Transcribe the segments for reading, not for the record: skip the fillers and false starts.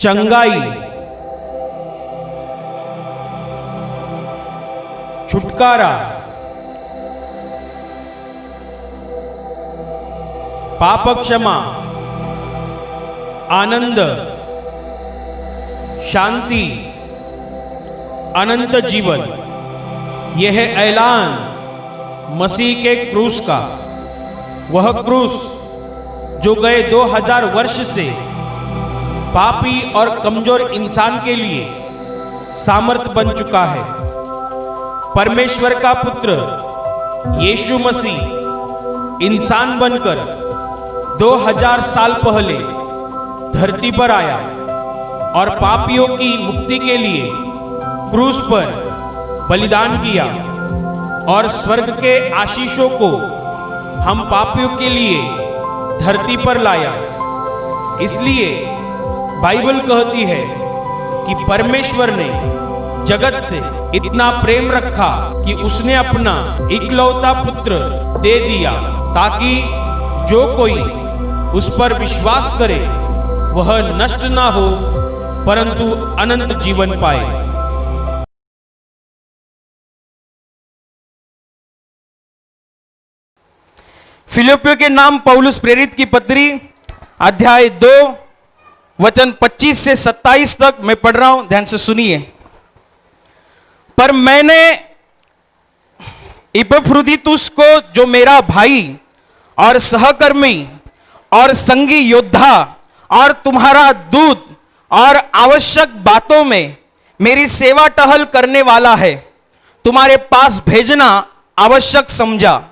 चंगाई, छुटकारा, पाप क्षमा, आनंद, शांति, अनंत जीवन, यह है ऐलान मसीह के क्रूस का। वह क्रूस जो गए 2000 वर्ष से पापी और कमजोर इंसान के लिए सामर्थ बन चुका है। परमेश्वर का पुत्र यीशु मसीह इंसान बनकर 2000 साल पहले धरती पर आया और पापियों की मुक्ति के लिए क्रूस पर बलिदान किया और स्वर्ग के आशीषों को हम पापियों के लिए धरती पर लाया। इसलिए बाइबल कहती है कि परमेश्वर ने जगत से इतना प्रेम रखा कि उसने अपना इकलौता पुत्र दे दिया, ताकि जो कोई उस पर विश्वास करे वह नष्ट ना हो परंतु अनंत जीवन पाए। फिलिपियों के नाम पौलुस प्रेरित की पत्री अध्याय 2 वचन 25 से 27 तक मैं पढ़ रहा हूं, ध्यान से सुनिए। पर मैंने इपफ्रुदीतुस को, जो मेरा भाई और सहकर्मी और संगी योद्धा और तुम्हारा दूत और आवश्यक बातों में मेरी सेवा टहल करने वाला है, तुम्हारे पास भेजना आवश्यक समझा,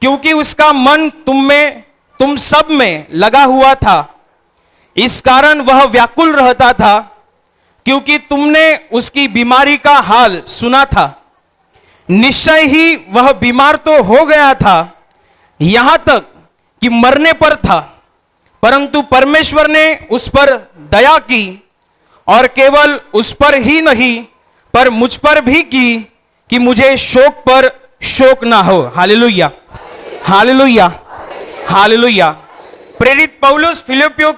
क्योंकि उसका मन तुम सब में लगा हुआ था। इस कारण वह व्याकुल रहता था, क्योंकि तुमने उसकी बीमारी का हाल सुना था। निश्चय ही वह बीमार तो हो गया था, यहां तक कि मरने पर था, परंतु परमेश्वर ने उस पर दया की, और केवल उस पर ही नहीं पर मुझ पर भी की, कि मुझे शोक पर शोक ना हो। Hallelujah, hallelujah, hallelujah. प्रेरित पौलुस फिलिपियों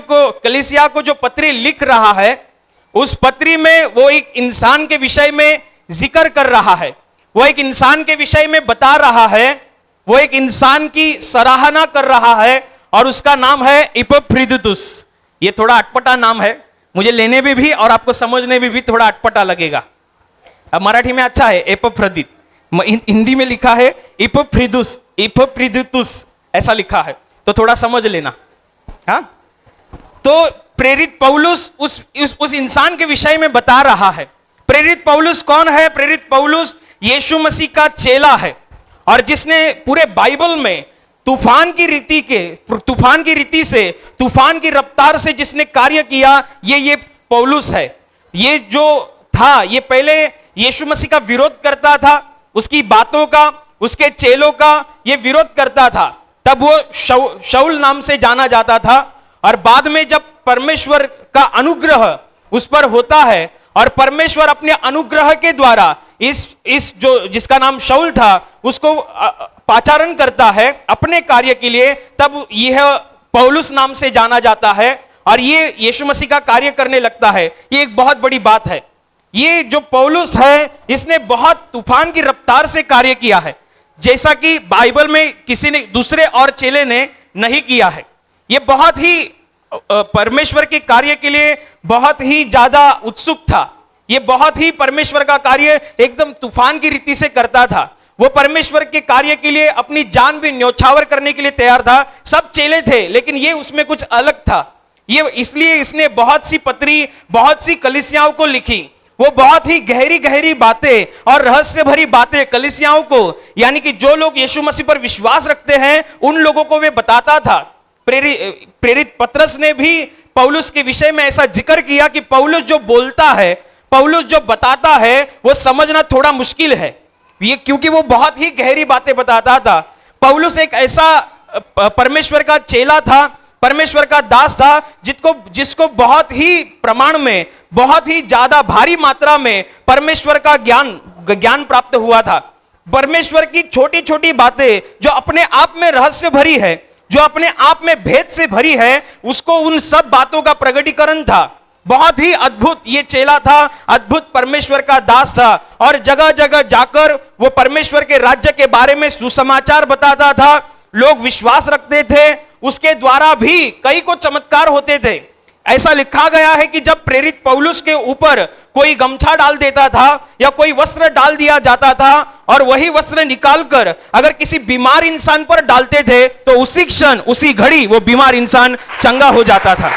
को, कलीसिया को जो पत्री लिख रहा है, उस पत्री में वो एक इंसान के विषय में जिक्र कर रहा है, वो एक इंसान के विषय में बता रहा है, वो एक इंसान की सराहना कर रहा है, और उसका नाम है इपफ्रुदीतुस। ये थोड़ा अटपटा नाम है, मुझे लेने में भी और आपको समझने में भी थोड़ा अटपटा लगेगा। अब मराठी में अच्छा है एपफ्रुदीत, हिंदी में लिखा है इपफ्रुदीतुस ऐसा लिखा है, तो थोड़ा समझ लेना। हाँ, तो प्रेरित पौलुस उस इंसान के विषय में बता रहा है। प्रेरित पौलुस कौन है? प्रेरित पौलुस यीशु मसीह का चेला है, और जिसने पूरे बाइबल में तूफान की रीति से, तूफान की रफ्तार से जिसने कार्य किया, ये पौलुस है। ये जो था, ये पहले यीशु मसीह का विरोध करता था, उसकी बातों का, उसके चेलों का ये विरोध करता था। तब वो शाऊल नाम से जाना जाता था, और बाद में जब परमेश्वर का अनुग्रह उस पर होता है और परमेश्वर अपने अनुग्रह के द्वारा इस जो जिसका नाम शाऊल था उसको पाचारण करता है अपने कार्य के लिए, तब यह पौलुस नाम से जाना जाता है और ये यीशु मसीह का कार्य करने लगता है। ये एक बहुत बड़ी बात है। ये जो पौलुस है, इसने बहुत तूफान की रफ्तार से कार्य किया है, जैसा कि बाइबल में किसी ने दूसरे और चेले ने नहीं किया है। ये बहुत ही परमेश्वर के कार्य के लिए बहुत ही ज्यादा उत्सुक था। ये बहुत ही परमेश्वर का कार्य एकदम तूफान की रीति से करता था। वो परमेश्वर के कार्य के लिए अपनी जान भी न्यौछावर करने के लिए तैयार था। सब चेले थे, लेकिन ये उसमें कुछ अलग था। ये इसलिए इसने बहुत सी पत्री, बहुत सी कलीसियाओं को लिखी। वो बहुत ही गहरी गहरी बातें और रहस्य भरी बातें कलीसियाओं को, यानी कि जो लोग यीशु मसीह पर विश्वास रखते हैं, उन लोगों को वे बताता था। प्रेरित पतरस ने भी पौलुस के विषय में ऐसा जिक्र किया कि पौलुस जो बोलता है, पौलुस जो बताता है, वो समझना थोड़ा मुश्किल है, ये क्योंकि वो बहुत ही गहरी बातें बताता था। पौलुस एक ऐसा परमेश्वर का चेला था, परमेश्वर का दास था, जिसको बहुत ही प्रमाण में, बहुत ही ज्यादा भारी मात्रा में परमेश्वर का ज्ञान प्राप्त हुआ था। परमेश्वर की छोटी छोटी बातें जो अपने आप में रहस्य भरी है, जो अपने आप में भेद से भरी है, उसको उन सब बातों का प्रकटीकरण था। बहुत ही अद्भुत ये चेला था, अद्भुत परमेश्वर का दास था, और जगह जगह जाकर वो परमेश्वर के राज्य के बारे में सुसमाचार बताता था। लोग विश्वास रखते थे, उसके द्वारा भी कई को चमत्कार होते थे। ऐसा लिखा गया है कि जब प्रेरित पौलुस के ऊपर कोई गमछा डाल देता था या कोई वस्त्र डाल दिया जाता था, और वही वस्त्र निकालकर अगर किसी बीमार इंसान पर डालते थे, तो उसी क्षण उसी घड़ी वो बीमार इंसान चंगा हो जाता था।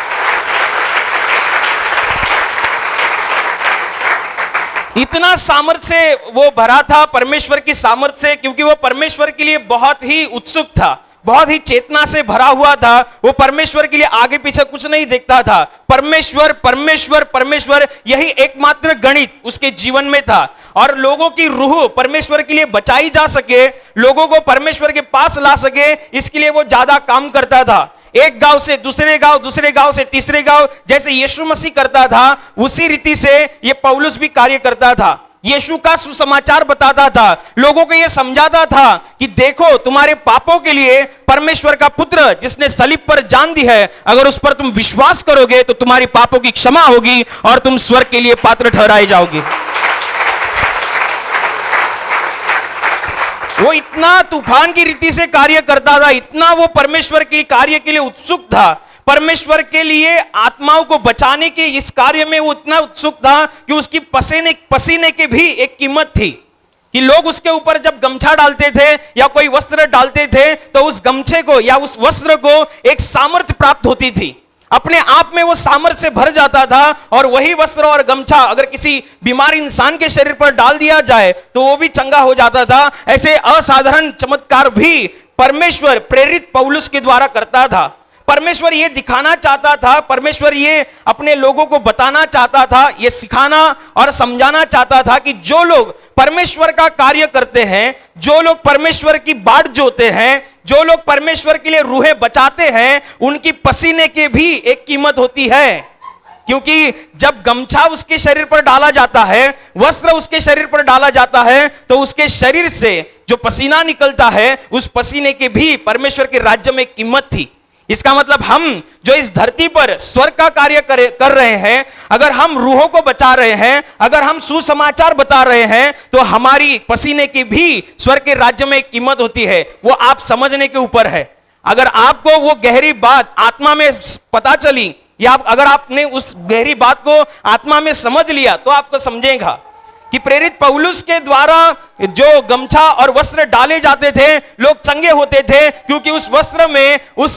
इतना सामर्थ्य से वो भरा था, परमेश्वर की सामर्थ्य से, क्योंकि वो परमेश्वर के लिए बहुत ही उत्सुक था, बहुत ही चेतना से भरा हुआ था। वो परमेश्वर के लिए आगे पीछे कुछ नहीं देखता था। परमेश्वर परमेश्वर परमेश्वर, यही एकमात्र गणित उसके जीवन में था। और लोगों की रूह परमेश्वर के लिए बचाई जा सके, लोगों को परमेश्वर के पास ला सके, इसके लिए वो ज्यादा काम करता था। एक गांव से दूसरे गांव, दूसरे गांव से तीसरे गांव, जैसे यीशु मसीह करता था, उसी रीति से ये पौलुस भी कार्य करता था। यीशु का सुसमाचार बताता था, लोगों को यह समझाता था कि देखो, तुम्हारे पापों के लिए परमेश्वर का पुत्र जिसने सलीब पर जान दी है, अगर उस पर तुम विश्वास करोगे तो तुम्हारी पापों की क्षमा होगी और तुम स्वर्ग के लिए पात्र ठहराए जाओगे। वो इतना तूफान की रीति से कार्य करता था, इतना वो परमेश्वर के कार्य के लिए उत्सुक था, परमेश्वर के लिए आत्माओं को बचाने के इस कार्य में वो इतना उत्सुक था कि उसकी पसीने की भी एक कीमत थी। कि लोग उसके ऊपर जब गमछा डालते थे या कोई वस्त्र डालते थे, तो उस गमछे को या उस वस्त्र को एक सामर्थ्य प्राप्त होती थी, अपने आप में वो सामर्थ्य से भर जाता था। और वही वस्त्र और गमछा अगर किसी बीमार इंसान के शरीर पर डाल दिया जाए तो वो भी चंगा हो जाता था। ऐसे असाधारण चमत्कार भी परमेश्वर प्रेरित पौलुस के द्वारा करता था। परमेश्वर ये दिखाना चाहता था, परमेश्वर ये अपने लोगों को बताना चाहता था, ये सिखाना और समझाना चाहता था कि जो लोग परमेश्वर का कार्य करते हैं, जो लोग परमेश्वर की बाट जोते हैं, जो लोग परमेश्वर के लिए रूहें बचाते हैं, उनकी पसीने की भी एक कीमत होती है। क्योंकि जब गमछा उसके शरीर पर डाला जाता है, वस्त्र उसके शरीर पर डाला जाता है, तो उसके शरीर से जो पसीना निकलता है, उस पसीने की भी परमेश्वर के राज्य में कीमत थी। इसका मतलब हम जो इस धरती पर स्वर्ग का कार्य कर रहे हैं, अगर हम रूहों को बचा रहे हैं, अगर हम सुसमाचार बता रहे हैं, तो हमारी पसीने की भी स्वर्ग के राज्य में एक कीमत होती है। वो आप समझने के ऊपर है। अगर आपको वो गहरी बात आत्मा में पता चली, या अगर आपने उस गहरी बात को आत्मा में समझ लिया, तो आपको समझेगा कि प्रेरित पौलुस के द्वारा जो गमछा और वस्त्र डाले जाते थे, लोग चंगे होते थे, क्योंकि उस वस्त्र में उस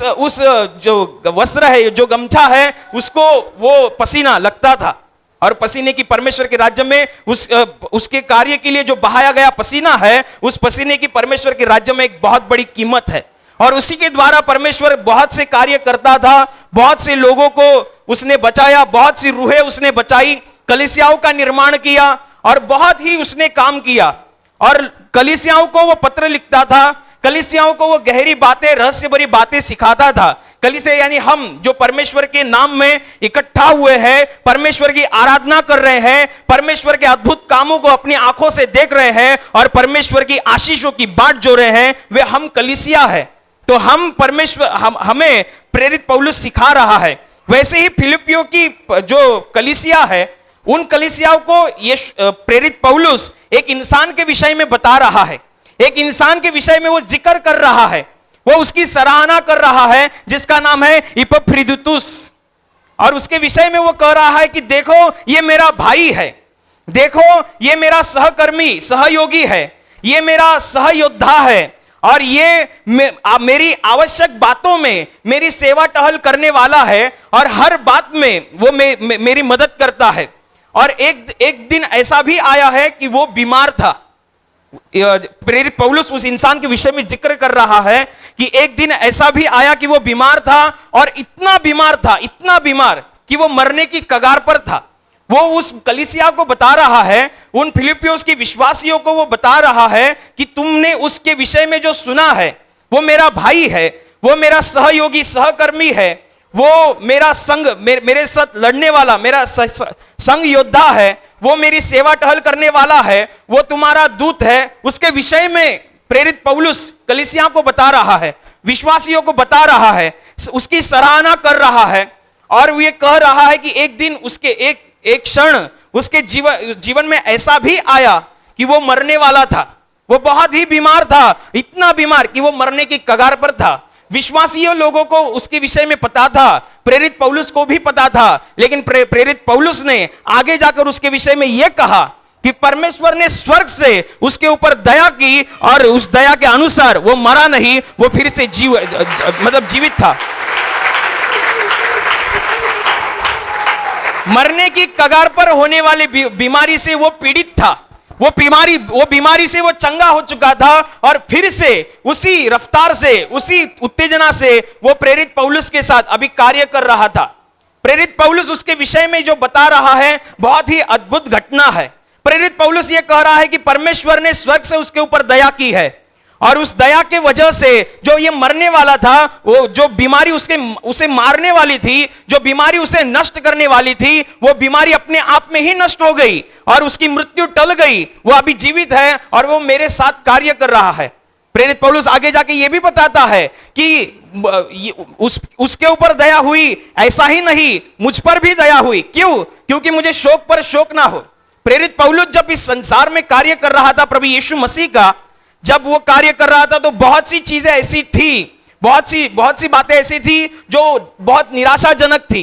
जो वस्त्र है, जो गमछा है, उसको वो पसीना लगता था। और पसीने की परमेश्वर के राज्य में उसके कार्य के लिए जो बहाया गया पसीना है, उस पसीने की परमेश्वर के राज्य में एक बहुत बड़ी कीमत है। और उसी के द्वारा परमेश्वर बहुत से कार्य करता था, बहुत से लोगों को उसने बचाया, बहुत सी रूहें उसने बचाई, कलीसियाओं का निर्माण किया, और बहुत ही उसने काम किया। और कलीसियाओं को वो पत्र लिखता था, कलीसियाओं को वो गहरी बातें, रहस्य भरी बातें सिखाता था। कलीसिया यानी हम जो परमेश्वर के नाम में इकट्ठा हुए हैं, परमेश्वर की आराधना कर रहे हैं, परमेश्वर के अद्भुत कामों को अपनी आंखों से देख रहे हैं, और परमेश्वर की आशीषों की बाट जो रहे हैं, वे हम कलीसिया है। तो हम परमेश्वर हमें प्रेरित पौलुस सिखा रहा है। वैसे ही फिलिपियों की जो कलीसिया है, उन कलीसियाओं को ये प्रेरित पौलुस एक इंसान के विषय में बता रहा है, एक इंसान के विषय में वो जिक्र कर रहा है, वो उसकी सराहना कर रहा है, जिसका नाम है इपफ्रिदुतुस। और उसके विषय में वो कह रहा है कि देखो, ये मेरा भाई है, देखो ये मेरा सहकर्मी सहयोगी है, ये मेरा सहयोद्धा है, और ये मेरी आवश्यक बातों में मेरी सेवा टहल करने वाला है, और हर बात में वो मेरी मदद करता है। और एक दिन ऐसा भी आया है कि वो बीमार था। प्रेरित पौलुस उस इंसान के विषय में जिक्र कर रहा है कि एक दिन ऐसा भी आया कि वो बीमार था, और इतना बीमार था, इतना बीमार कि वो मरने की कगार पर था। वो उस कलीसिया को बता रहा है, उन फिलिपियोस की विश्वासियों को वो बता रहा है कि तुमने उसके विषय में जो सुना है, वो मेरा भाई है, वो मेरा सहयोगी सहकर्मी है, वो मेरा संग मेरे साथ लड़ने वाला, मेरा संग योद्धा है, वो मेरी सेवा टहल करने वाला है, वो तुम्हारा दूत है। उसके विषय में प्रेरित पौलुस कलीसिया को बता रहा है। विश्वासियों को बता रहा है, उसकी सराहना कर रहा है, और वो ये कह रहा है कि एक दिन उसके एक क्षण उसके जीवन में ऐसा भी आया कि वो मरने वाला था। वो बहुत ही बीमार था, इतना बीमार कि वो मरने की कगार पर था। विश्वासियों लोगों को उसके विषय में पता था, प्रेरित पौलुस को भी पता था, लेकिन प्रेरित पौलुस ने आगे जाकर उसके विषय में यह कहा कि परमेश्वर ने स्वर्ग से उसके ऊपर दया की, और उस दया के अनुसार वो मरा नहीं, वो फिर से जीवित था। मरने की कगार पर होने वाली बीमारी से वो पीड़ित था। वो बीमारी से वो चंगा हो चुका था, और फिर से उसी रफ्तार से, उसी उत्तेजना से वो प्रेरित पौलुस के साथ अभी कार्य कर रहा था। प्रेरित पौलुस उसके विषय में जो बता रहा है बहुत ही अद्भुत घटना है। प्रेरित पौलुस ये कह रहा है कि परमेश्वर ने स्वर्ग से उसके ऊपर दया की है, और उस दया के वजह से जो ये मरने वाला था, वो जो बीमारी उसे मारने वाली थी, जो बीमारी उसे नष्ट करने वाली थी, वो बीमारी अपने आप में ही नष्ट हो गई और उसकी मृत्यु टल गई। वो अभी जीवित है और वो मेरे साथ कार्य कर रहा है। प्रेरित पौलुस आगे जाके ये भी बताता है कि उसके ऊपर दया हुई, ऐसा ही नहीं मुझ पर भी दया हुई। क्यों? क्योंकि मुझे शोक पर शोक ना हो। प्रेरित पौलुस जब इस संसार में कार्य कर रहा था, प्रभु यीशु मसीह का जब वो कार्य कर रहा था, तो बहुत सी चीजें ऐसी थी, बहुत सी बातें ऐसी थी जो बहुत निराशाजनक थी,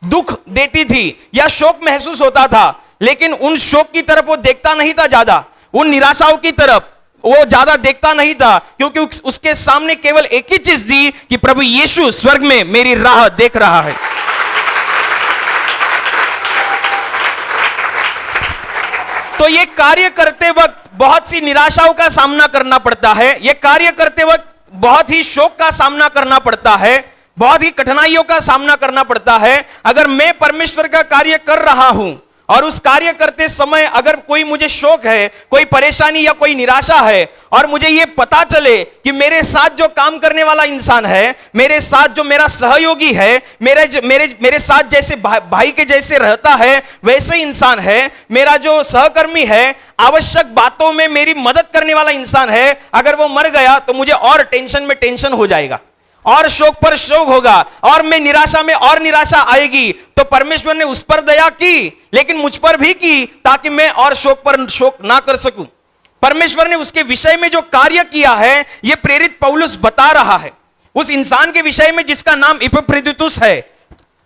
दुख देती थी या शोक महसूस होता था। लेकिन उन शोक की तरफ वो देखता नहीं था ज्यादा, उन निराशाओं की तरफ वो ज्यादा देखता नहीं था, क्योंकि उसके सामने केवल एक ही चीज थी कि प्रभु यीशु स्वर्ग में मेरी राह देख रहा है। तो ये कार्य करते वक्त बहुत सी निराशाओं का सामना करना पड़ता है, ये कार्य करते वक्त बहुत ही शोक का सामना करना पड़ता है, बहुत ही कठिनाइयों का सामना करना पड़ता है। अगर मैं परमेश्वर का कार्य कर रहा हूं और उस कार्य करते समय अगर कोई मुझे शोक है, कोई परेशानी या कोई निराशा है, और मुझे ये पता चले कि मेरे साथ जो काम करने वाला इंसान है, मेरे साथ जो मेरा सहयोगी है, मेरे साथ जैसे भाई के जैसे रहता है वैसे इंसान है, मेरा जो सहकर्मी है, आवश्यक बातों में मेरी मदद करने वाला इंसान है, अगर वो मर गया तो मुझे और टेंशन में टेंशन हो जाएगा, और शोक पर शोक होगा, और मैं निराशा में और निराशा आएगी। तो परमेश्वर ने उस पर दया की, लेकिन मुझ पर भी की, ताकि मैं और शोक पर शोक ना कर सकूं। परमेश्वर ने उसके विषय में जो कार्य किया है, यह प्रेरित पौलुस बता रहा है उस इंसान के विषय में जिसका नाम इपफ्रुदीतुस है,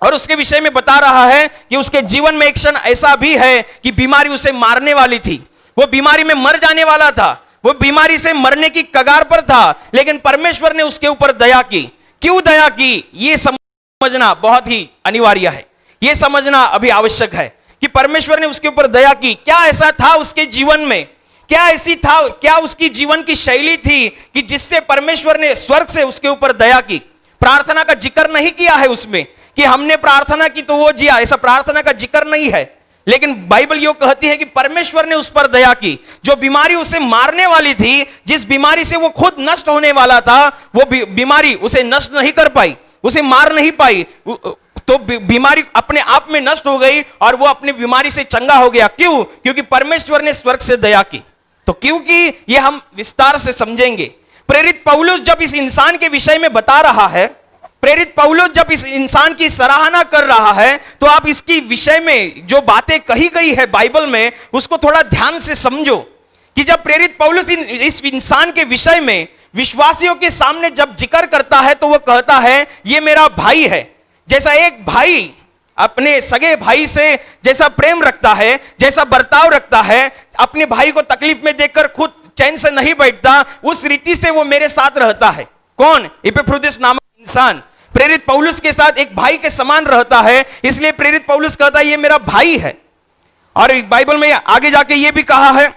और उसके विषय में बता रहा है कि उसके जीवन में एक क्षण ऐसा भी है कि बीमारी उसे मारने वाली थी, वो बीमारी में मर जाने वाला था, वो बीमारी से मरने की कगार पर था, लेकिन परमेश्वर ने उसके ऊपर दया की। क्यों दया की, यह समझना बहुत ही अनिवार्य है, यह समझना अभी आवश्यक है कि परमेश्वर ने उसके ऊपर दया की। क्या ऐसा था उसके जीवन में, क्या ऐसी था, क्या उसकी जीवन की शैली थी कि जिससे परमेश्वर ने स्वर्ग से उसके ऊपर दया की। प्रार्थना का जिक्र नहीं किया है उसमें कि हमने प्रार्थना की तो वो जिया, ऐसा प्रार्थना का जिक्र नहीं है, लेकिन बाइबल यो कहती है कि परमेश्वर ने उस पर दया की। जो बीमारी उसे मारने वाली थी, जिस बीमारी से वो खुद नष्ट होने वाला था, वो बीमारी उसे नष्ट नहीं कर पाई, उसे मार नहीं पाई, तो बीमारी अपने आप में नष्ट हो गई और वो अपनी बीमारी से चंगा हो गया। क्यों? क्योंकि परमेश्वर ने स्वर्ग से दया की। तो क्योंकि ये हम विस्तार से समझेंगे। प्रेरित पौलुस जब इस इंसान के विषय में बता रहा है, प्रेरित पौलुस जब इस इंसान की सराहना कर रहा है, तो आप इसकी विषय में जो बातें कही गई है बाइबल में, उसको थोड़ा ध्यान से समझो कि जब प्रेरित पौलुस इस इंसान के विषय में विश्वासियों के सामने जब जिक्र करता है, तो वह कहता है ये मेरा भाई है। जैसा एक भाई अपने सगे भाई से जैसा प्रेम रखता है, जैसा बर्ताव रखता है, अपने भाई को तकलीफ में देखकर खुद चैन से नहीं बैठता, उस रीति से वो मेरे साथ रहता है। कौन? इपफ्रुदीतुस नामक इंसान प्रेरित पौलुस के साथ एक भाई के समान रहता है, इसलिए प्रेरित पौलुस कहता है ये मेरा भाई है। और बाइबल में आगे जाके ये भी कहा है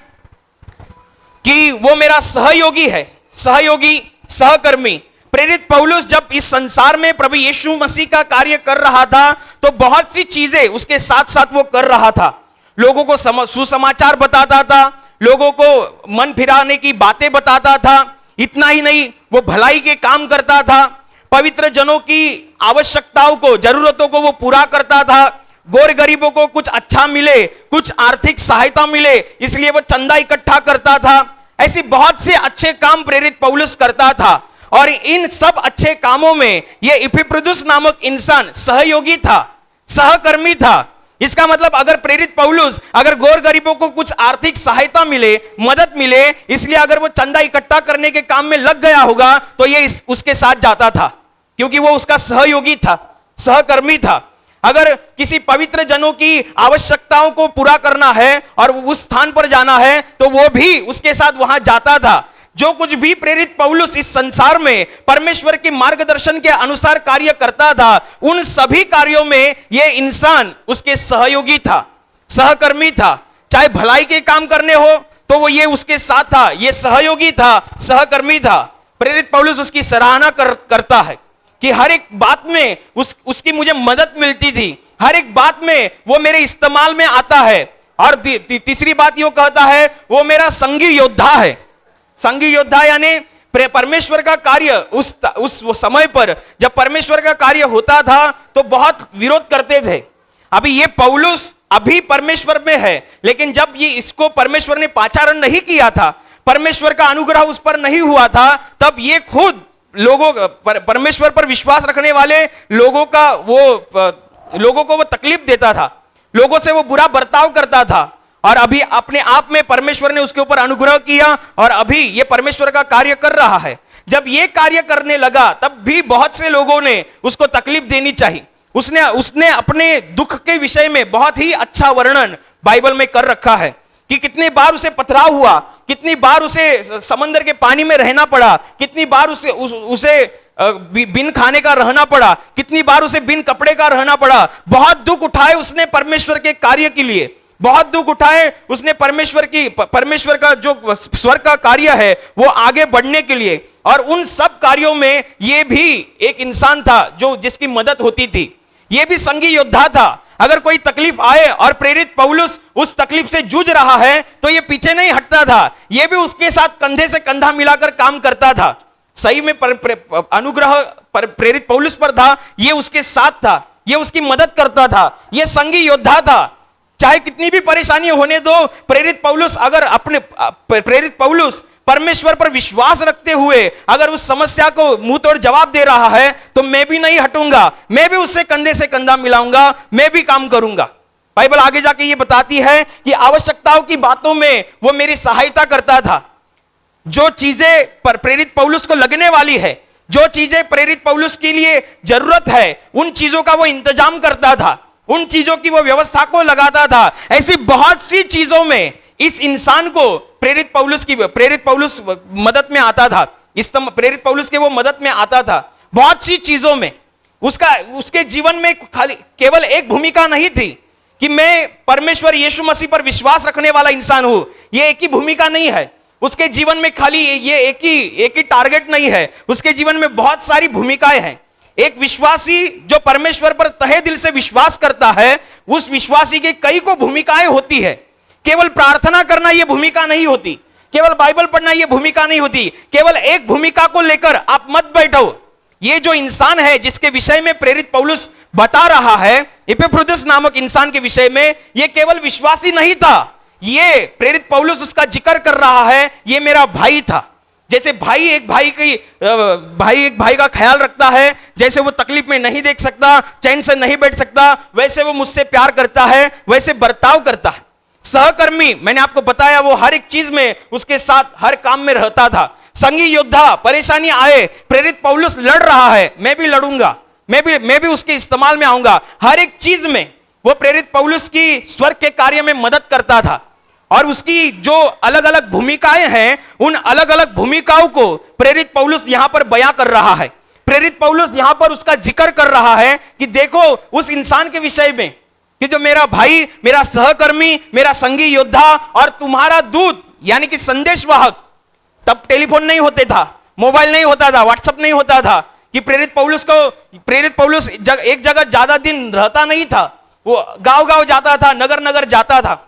कि वो मेरा सहयोगी है, सहयोगी, सहकर्मी। प्रेरित पौलुस जब इस संसार में प्रभु यीशु मसीह का कार्य कर रहा था, तो बहुत सी चीजें उसके साथ साथ वो कर रहा था। लोगों को सुसमाचार बताता था, लोगों को मन फिराने की बातें बताता था। इतना ही नहीं, वो भलाई के काम करता था, पवित्र जनों की आवश्यकताओं को, जरूरतों को वो पूरा करता था। गोर गरीबों को कुछ अच्छा मिले, कुछ आर्थिक सहायता मिले, इसलिए वो चंदा इकट्ठा करता था। ऐसी बहुत से अच्छे काम प्रेरित पौलुस करता था। और इन सब अच्छे कामों में ये इपिफ्रुदुस नामक इंसान सहयोगी था, सहकर्मी था। इसका मतलब अगर प्रेरित पौलुस अगर गौर गरीबों को कुछ आर्थिक सहायता मिले, मदद मिले, इसलिए अगर वो चंदा इकट्ठा करने के काम में लग गया होगा तो ये उसके साथ जाता था, क्योंकि वो उसका सहयोगी था, सहकर्मी था। अगर किसी पवित्र जनों की आवश्यकताओं को पूरा करना है और उस स्थान पर जाना है तो वो भी उसके साथ वहां जाता था। जो कुछ भी प्रेरित पौलुस इस संसार में परमेश्वर के मार्गदर्शन के अनुसार कार्य करता था, उन सभी कार्यों में यह इंसान उसके सहयोगी था, सहकर्मी था। चाहे भलाई के काम करने हो तो वो ये उसके साथ था, ये सहयोगी था, सहकर्मी था। प्रेरित पौलुस उसकी सराहना करता है कि हर एक बात में उसकी मुझे मदद मिलती थी, हर एक बात में वो मेरे इस्तेमाल में आता है। और तीसरी बात यो कहता है वो मेरा संगी योद्धा है। संगी योद्धा यानी परमेश्वर का कार्य उस समय पर जब परमेश्वर का कार्य होता था तो बहुत विरोध करते थे। अभी ये पौलुस अभी परमेश्वर में है, लेकिन जब ये इसको परमेश्वर ने पाचारण नहीं किया था, परमेश्वर का अनुग्रह उस पर नहीं हुआ था, तब ये खुद लोगों परमेश्वर पर विश्वास रखने वाले लोगों को वो तकलीफ देता था, लोगों से वो बुरा बर्ताव करता था। और अभी अपने आप में परमेश्वर ने उसके ऊपर अनुग्रह किया और अभी ये परमेश्वर का कार्य कर रहा है। जब ये कार्य करने लगा तब भी बहुत से लोगों ने उसको तकलीफ देनी चाहिए। उसने अपने दुख के विषय में बहुत ही अच्छा वर्णन बाइबल में कर रखा है कि कितनी बार उसे पथराव हुआ, कितनी बार उसे समंदर के पानी में रहना पड़ा, कितनी बार उसे बिन खाने का रहना पड़ा, कितनी बार उसे बिन कपड़े का रहना पड़ा। बहुत दुख उठाए उसने परमेश्वर के कार्य के लिए, बहुत दुख उठाए उसने परमेश्वर का जो स्वर्ग का कार्य है वो आगे बढ़ने के लिए। और उन सब कार्यों में ये भी एक इंसान था जिसकी मदद होती थी, ये भी संगी योद्धा था। अगर कोई तकलीफ आए और प्रेरित पौलुस उस तकलीफ से जूझ रहा है तो ये पीछे नहीं हटता था, ये भी उसके साथ कंधे से कंधा मिलाकर काम करता था। सही में अनुग्रह प्रेरित पौलुस पर था, ये उसके साथ था, ये उसकी मदद करता था, ये संगी योद्धा था। चाहे कितनी भी परेशानी होने दो, प्रेरित पौलुस परमेश्वर पर विश्वास रखते हुए अगर उस समस्या को मुंह तोड़ जवाब दे रहा है तो मैं भी नहीं हटूंगा, मैं भी उससे कंधे से कंधा मिलाऊंगा, मैं भी काम करूंगा। बाइबल आगे जाके ये बताती है कि आवश्यकताओं की बातों में वो मेरी सहायता करता था। जो चीजें प्रेरित पौलुस को लगने वाली है, जो चीजें प्रेरित पौलुस के लिए जरूरत है, उन चीजों का वो इंतजाम करता था, उन चीजों की वो व्यवस्था को लगाता था। ऐसी बहुत सी चीजों में इस इंसान को प्रेरित पौलुस मदद में आता था, प्रेरित पौलुस के वो मदद में आता था। बहुत सी चीजों में उसके जीवन में केवल एक भूमिका नहीं थी कि मैं परमेश्वर यीशु मसीह पर विश्वास रखने वाला इंसान हूं, ये एक ही भूमिका नहीं है। उसके जीवन में खाली ये एक ही टारगेट नहीं है, उसके जीवन में बहुत सारी भूमिकाएं हैं। एक विश्वासी जो परमेश्वर पर तहे दिल से विश्वास करता है, उस विश्वासी के कई को भूमिकाएं होती है। केवल प्रार्थना करना यह भूमिका नहीं होती, केवल बाइबल पढ़ना यह भूमिका नहीं होती। केवल एक भूमिका को लेकर आप मत बैठो। ये जो इंसान है जिसके विषय में प्रेरित पौलुस बता रहा है, इपिफ्रुदुस नामक इंसान के विषय में, यह केवल विश्वासी नहीं था, ये प्रेरित पौलुस उसका जिक्र कर रहा है, ये मेरा भाई था। जैसे भाई एक भाई का ख्याल रखता है, जैसे वो तकलीफ में नहीं देख सकता, चैन से नहीं बैठ सकता, वैसे वो मुझसे प्यार करता है, वैसे बर्ताव करता है। सहकर्मी, मैंने आपको बताया, वो हर एक चीज में उसके साथ हर काम में रहता था। संगी योद्धा, परेशानी आए, प्रेरित पौलुस लड़ रहा है, मैं भी लड़ूंगा, मैं भी उसके इस्तेमाल में आऊंगा। हर एक चीज में वो प्रेरित पौलुस की स्वर्ग के कार्य में मदद करता था। और उसकी जो अलग अलग भूमिकाएं हैं, उन अलग अलग भूमिकाओं को प्रेरित पौलुस यहां पर बयां कर रहा है। प्रेरित पौलुस यहां पर उसका जिक्र कर रहा है कि देखो उस इंसान के विषय में कि जो मेरा भाई, मेरा सहकर्मी, मेरा संगी योद्धा और तुम्हारा दूत यानी कि संदेशवाहक। तब टेलीफोन नहीं होते था, मोबाइल नहीं होता था, व्हाट्सएप नहीं होता था कि प्रेरित पौलुस एक जगह ज्यादा दिन रहता नहीं था, वो गांव जाता था, नगर जाता था।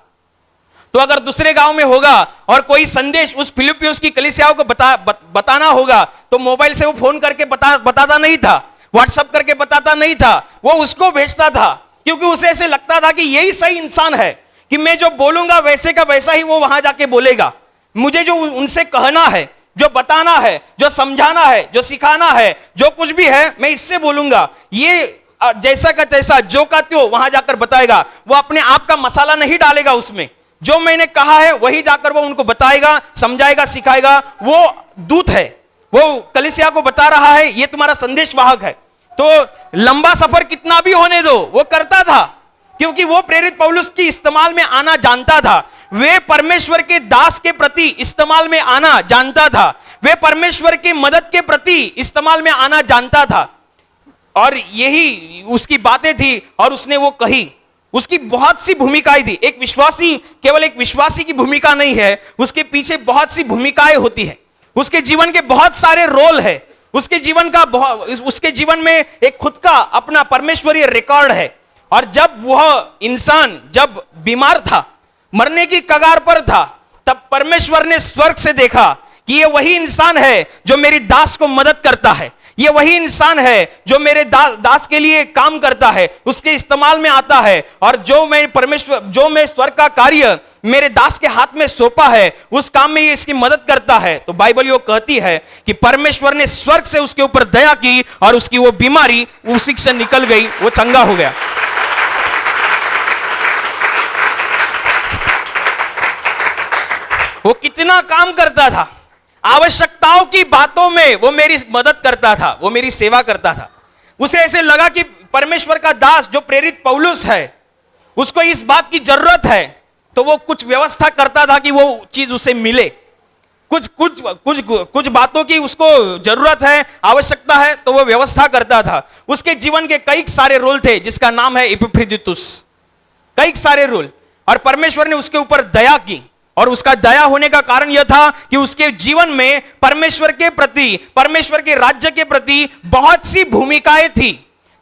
तो अगर दूसरे गांव में होगा और कोई संदेश उस फिलिप्पियोस की कलीसियाओं को बताना होगा तो मोबाइल से वो फोन करके बताता नहीं था, व्हाट्सएप करके बताता नहीं था, वो उसको भेजता था, क्योंकि उसे ऐसे लगता था कि यही सही इंसान है कि मैं जो बोलूंगा वैसे का वैसा ही वो वहां जाके बोलेगा। मुझे जो उनसे कहना है जो बताना है, जो समझाना है, जो सिखाना है, जो कुछ भी है मैं इससे बोलूंगा, ये जैसा का तैसा जो का त्यो वहां जाकर बताएगा। वो अपने आप का मसाला नहीं डालेगा उसमें, जो मैंने कहा है वही जाकर वो उनको बताएगा, समझाएगा, सिखाएगा। वो दूत है, वो कलीसिया को बता रहा है, ये तुम्हारा संदेश वाहक है। तो लंबा सफर कितना भी होने दो, वो करता था, क्योंकि वो प्रेरित पौलुस की इस्तेमाल में आना जानता था। वे परमेश्वर के दास के प्रति इस्तेमाल में आना जानता था। वे परमेश्वर की मदद के प्रति इस्तेमाल में आना जानता था, और यही उसकी बातें थी और उसने वो कही। उसकी बहुत सी भूमिकाएं थी। एक विश्वासी केवल एक विश्वासी की भूमिका नहीं है, उसके पीछे बहुत सी भूमिकाएं होती है। उसके जीवन के बहुत सारे रोल है। उसके जीवन में एक खुद का अपना परमेश्वरीय रिकॉर्ड है। और जब वह इंसान जब बीमार था, मरने की कगार पर था, तब परमेश्वर ने स्वर्ग से देखा कि ये वही इंसान है जो मेरी दास को मदद करता है, ये वही इंसान है जो मेरे दास के लिए काम करता है, उसके इस्तेमाल में आता है, और जो मैं स्वर्ग का कार्य मेरे दास के हाथ में सौंपा है, उस काम में ये इसकी मदद करता है। तो बाइबल ये कहती है कि परमेश्वर ने स्वर्ग से उसके ऊपर दया की और उसकी वो बीमारी उसी से निकल गई, वो चंगा हो गया। वो कितना काम करता था, आवश्यकताओं की बातों में वो मेरी मदद करता था, वो मेरी सेवा करता था। उसे ऐसे लगा कि परमेश्वर का दास जो प्रेरित पौलुस है, उसको इस बात की जरूरत है, तो वो कुछ व्यवस्था करता था कि वो चीज उसे मिले। कुछ बातों की उसको जरूरत है, आवश्यकता है, तो वो व्यवस्था करता था। उसके जीवन के कई सारे रोल थे, जिसका नाम है इपिफ्रुदितुस। कई सारे रोल, और परमेश्वर ने उसके ऊपर दया की। और उसका दया होने का कारण यह था कि उसके जीवन में परमेश्वर के प्रति, परमेश्वर के राज्य के प्रति बहुत सी भूमिकाएं थी।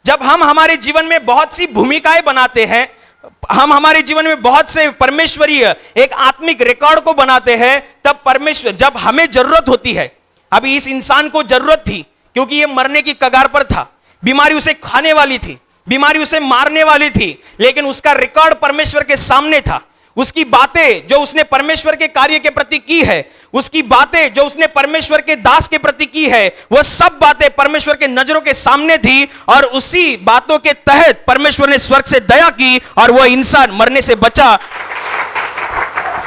जब हम हमारे जीवन में बहुत सी भूमिकाएं बनाते हैं, हम हमारे जीवन में बहुत से परमेश्वरीय एक आत्मिक रिकॉर्ड को बनाते हैं, तब परमेश्वर, जब हमें जरूरत होती है, अभी इस इंसान को जरूरत थी क्योंकि ये मरने की कगार पर था, बीमारी उसे खाने वाली थी, बीमारी उसे मारने वाली थी, लेकिन उसका रिकॉर्ड परमेश्वर के सामने था। उसकी बातें जो उसने परमेश्वर के कार्य के प्रति की है, उसकी बातें जो उसने परमेश्वर के दास के प्रति की है, वो सब बातें परमेश्वर के नजरों के सामने थी, और उसी बातों के तहत परमेश्वर ने स्वर्ग से दया की और वो इंसान मरने से बचा।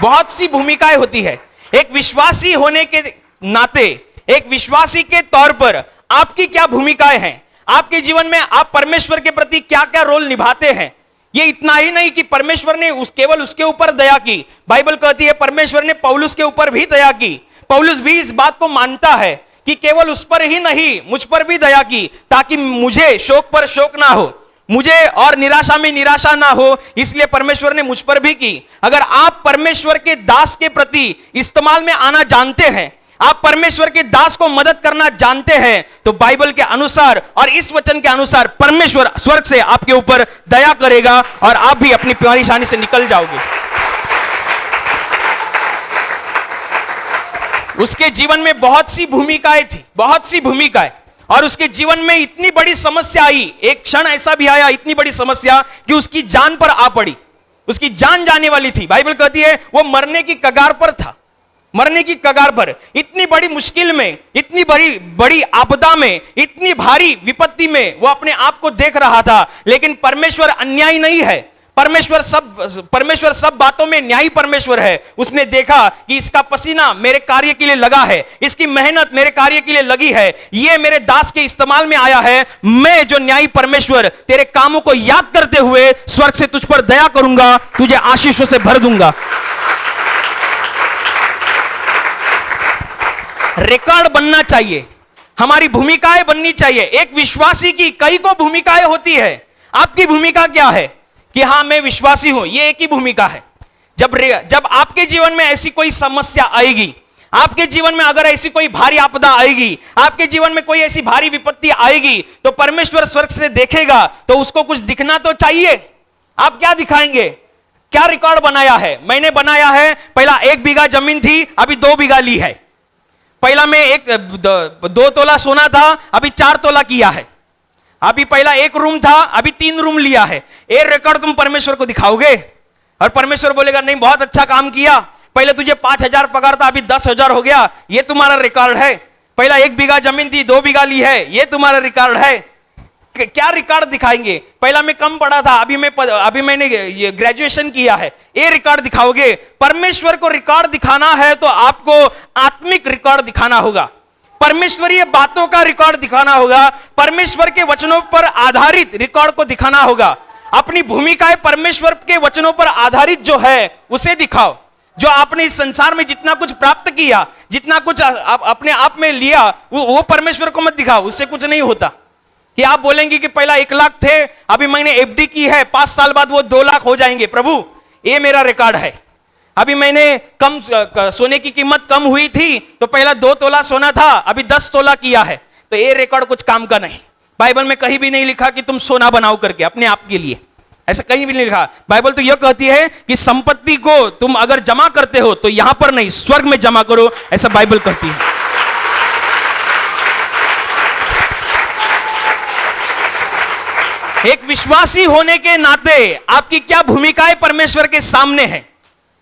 बहुत सी भूमिकाएं होती है। एक विश्वासी होने के नाते, एक विश्वासी के तौर पर आपकी क्या भूमिकाएं हैं? आपके जीवन में आप परमेश्वर के प्रति क्या क्या रोल निभाते हैं? ये इतना ही नहीं कि परमेश्वर ने केवल उसके ऊपर दया की। बाइबल कहती है परमेश्वर ने पौलुस के ऊपर भी दया की। पौलुस भी इस बात को मानता है कि केवल उस पर ही नहीं, मुझ पर भी दया की, ताकि मुझे शोक पर शोक ना हो, मुझे और निराशा में निराशा ना हो, इसलिए परमेश्वर ने मुझ पर भी की। अगर आप परमेश्वर के दास के प्रति इस्तेमाल में आना जानते हैं, आप परमेश्वर के दास को मदद करना जानते हैं, तो बाइबल के अनुसार और इस वचन के अनुसार परमेश्वर स्वर्ग से आपके ऊपर दया करेगा और आप भी अपनी परेशानी से निकल जाओगे। उसके जीवन में बहुत सी भूमिकाएं थी, बहुत सी भूमिकाएं, और उसके जीवन में इतनी बड़ी समस्या आई, एक क्षण ऐसा भी आया, इतनी बड़ी समस्या कि उसकी जान पर आ पड़ी, उसकी जान जाने वाली थी। बाइबल कहती है वो मरने की कगार पर था, मरने की कगार पर, इतनी बड़ी मुश्किल में, इतनी बड़ी आपदा में, इतनी भारी विपत्ति में वो अपने आप को देख रहा था। लेकिन परमेश्वर अन्यायी नहीं है, परमेश्वर सब बातों में न्यायी परमेश्वर है। उसने देखा कि इसका पसीना मेरे कार्य के लिए लगा है, इसकी मेहनत मेरे कार्य के लिए लगी है, ये मेरे दास के इस्तेमाल में आया है। मैं जो न्यायी परमेश्वर तेरे कामों को याद करते हुए स्वर्ग से तुझ पर दया करूंगा, तुझे आशीषों से भर दूंगा। रिकॉर्ड बनना चाहिए, हमारी भूमिकाएं बननी चाहिए। एक विश्वासी की कई को भूमिकाएं होती है। आपकी भूमिका क्या है? कि हां मैं विश्वासी हूं, ये एक ही भूमिका है। जब आपके जीवन में ऐसी कोई समस्या आएगी, आपके जीवन में अगर ऐसी कोई भारी आपदा आएगी, आपके जीवन में कोई ऐसी भारी विपत्ति आएगी, तो परमेश्वर स्वर्ग से देखेगा तो उसको कुछ दिखना तो चाहिए। आप क्या दिखाएंगे? क्या रिकॉर्ड बनाया है? मैंने बनाया है, पहला 1 बीघा जमीन थी, अभी 2 बीघा ली है। पहला में 2 तोला सोना था, अभी 4 तोला किया है। अभी पहला 1 रूम था, अभी 3 रूम लिया है। ये रिकॉर्ड तुम परमेश्वर को दिखाओगे और परमेश्वर बोलेगा नहीं बहुत अच्छा काम किया। पहले तुझे 5,000 पगार था, अभी 10,000 हो गया, ये तुम्हारा रिकॉर्ड है। पहला 1 बीघा जमीन थी, 2 बीघा ली है, ये तुम्हारा रिकॉर्ड है। क्या रिकॉर्ड दिखाएंगे? पहला मैं कम पढ़ा था, अभी मैंने ये ग्रेजुएशन किया है, ये रिकॉर्ड दिखाओगे? परमेश्वर को रिकॉर्ड दिखाना है तो आपको आत्मिक रिकॉर्ड दिखाना होगा, परमेश्वरीय बातों का रिकॉर्ड दिखाना होगा, परमेश्वर के वचनों पर आधारित रिकॉर्ड को दिखाना होगा। अपनी भूमिकाएं परमेश्वर के वचनों पर आधारित जो है उसे दिखाओ। जो आपने इस संसार में जितना कुछ प्राप्त किया, जितना कुछ अपने आप में लिया, वो परमेश्वर को मत दिखाओ, उससे कुछ नहीं होता। कि आप बोलेंगे कि पहला 1 लाख थे, अभी मैंने एफडी की है, 5 साल बाद वो 2 लाख हो जाएंगे। प्रभु ये मेरा रिकॉर्ड है। अभी मैंने सोने की कीमत कम हुई थी तो पहला 2 तोला सोना था, अभी 10 तोला किया है, तो ये रिकॉर्ड कुछ काम का नहीं। बाइबल में कहीं भी नहीं लिखा कि तुम सोना बनाओ करके अपने आप के लिए, ऐसा कहीं भी नहीं लिखा। बाइबल तो यह कहती है कि संपत्ति को तुम अगर जमा करते हो तो यहां पर नहीं, स्वर्ग में जमा करो, ऐसा बाइबल कहती है। एक विश्वासी होने के नाते आपकी क्या भूमिकाएं परमेश्वर के सामने है?